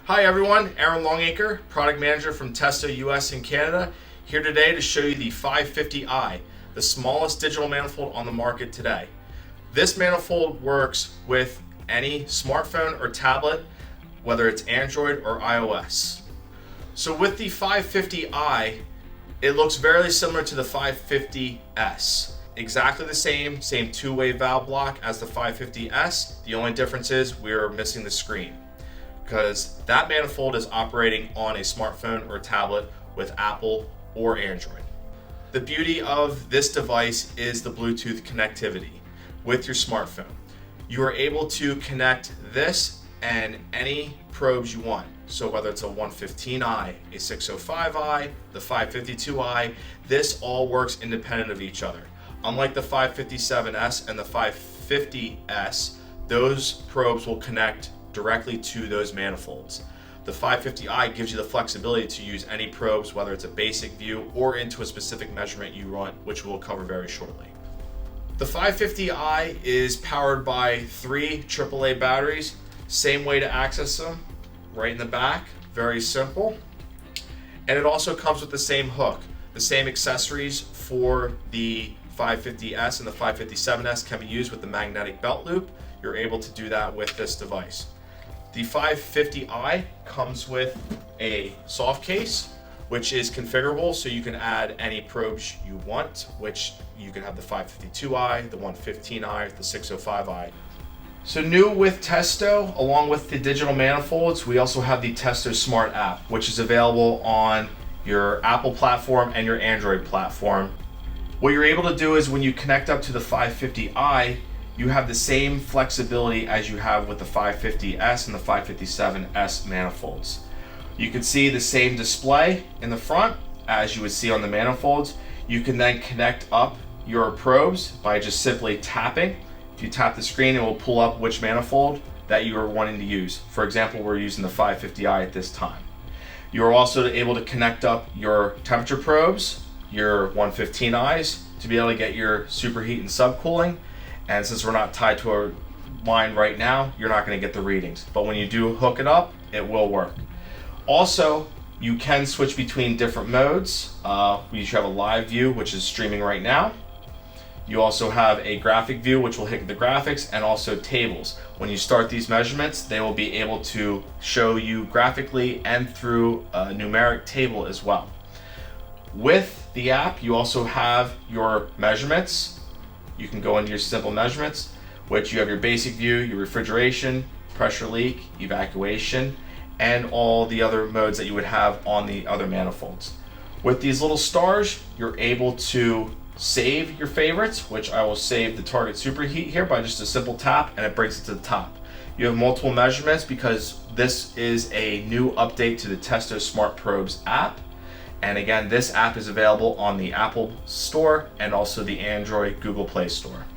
Hi everyone, Aaron Longacre, Product Manager from Testo US and Canada, here today to show you the 550i, the smallest digital manifold on the market today. This manifold works with any smartphone or tablet, whether it's Android or iOS. So with the 550i, it looks very similar to the 550s. Exactly the same two-way valve block as the 550s. The only difference is we're missing the screen, because that manifold is operating on a smartphone or tablet with Apple or Android. The beauty of this device is the Bluetooth connectivity with your smartphone. You are able to connect this and any probes you want. So whether it's a 115i, a 605i, the 552i, this all works independent of each other. Unlike the 557s and the 550s, those probes will connect directly to those manifolds. The 550i gives you the flexibility to use any probes, whether it's a basic view or into a specific measurement you want, which we'll cover very shortly. The 550i is powered by 3 AAA batteries. Same way to access them, right in the back, very simple. And it also comes with the same hook. The same accessories for the 550s and the 557s can be used with the magnetic belt loop. You're able to do that with this device. The 550i comes with a soft case, which is configurable, so you can add any probes you want, which you can have the 552i, the 115i, the 605i. So new with Testo, along with the digital manifolds, we also have the Testo Smart app, which is available on your Apple platform and your Android platform. What you're able to do is when you connect up to the 550i, you have the same flexibility as you have with the 550s and the 557s manifolds. You can see the same display in the front as you would see on the manifolds. You can then connect up your probes by just simply tapping. If you tap the screen, it will pull up which manifold that you are wanting to use. For example, we're using the 550i at this time. You are also able to connect up your temperature probes, your 115is, to be able to get your superheat and subcooling. And since we're not tied to a line right now, you're not going to get the readings. But when you do hook it up, it will work. Also, you can switch between different modes. We have a live view, which is streaming right now. You also have a graphic view, which will hit the graphics, and also tables. When you start these measurements, they will be able to show you graphically and through a numeric table as well. With the app, you also have your measurements. You can go into your simple measurements, which you have your basic view, your refrigeration, pressure leak, evacuation, and all the other modes that you would have on the other manifolds. With these little stars, you're able to save your favorites, which I will save the target superheat here by just a simple tap, and it brings it to the top. You have multiple measurements because this is a new update to the Testo Smart Probes app. And again, this app is available on the Apple Store and also the Android Google Play Store.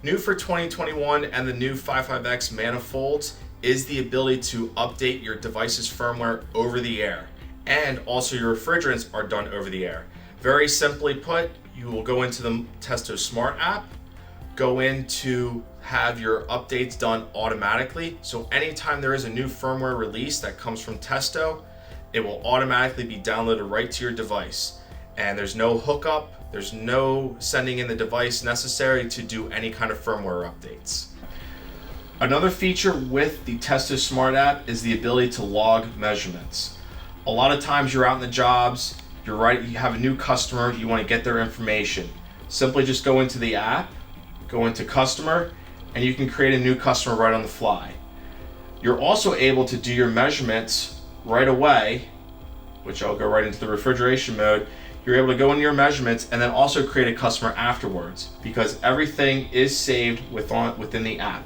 New for 2021 and the new 55X manifolds is the ability to update your device's firmware over the air. And also your refrigerants are done over the air. Very simply put, you will go into the Testo Smart app, go in to have your updates done automatically. So anytime there is a new firmware release that comes from Testo, it will automatically be downloaded right to your device. And there's no hookup, there's no sending in the device necessary to do any kind of firmware updates. Another feature with the Testo Smart app is the ability to log measurements. A lot of times you're out in the jobs, you have a new customer, you want to get their information. Simply just go into the app, go into customer, and you can create a new customer right on the fly. You're also able to do your measurements right away, which I'll go right into the refrigeration mode. You're able to go into your measurements and then also create a customer afterwards, because everything is saved within the app.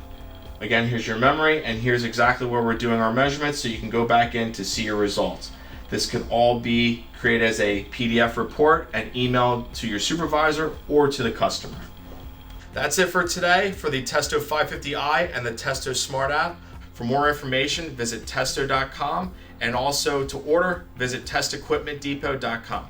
Again, here's your memory, and here's exactly where we're doing our measurements, so you can go back in to see your results. This can all be created as a PDF report and emailed to your supervisor or to the customer. That's it for today for the Testo 550i and the Testo Smart app. For more information, visit testo.com, and also to order, visit testequipmentdepot.com.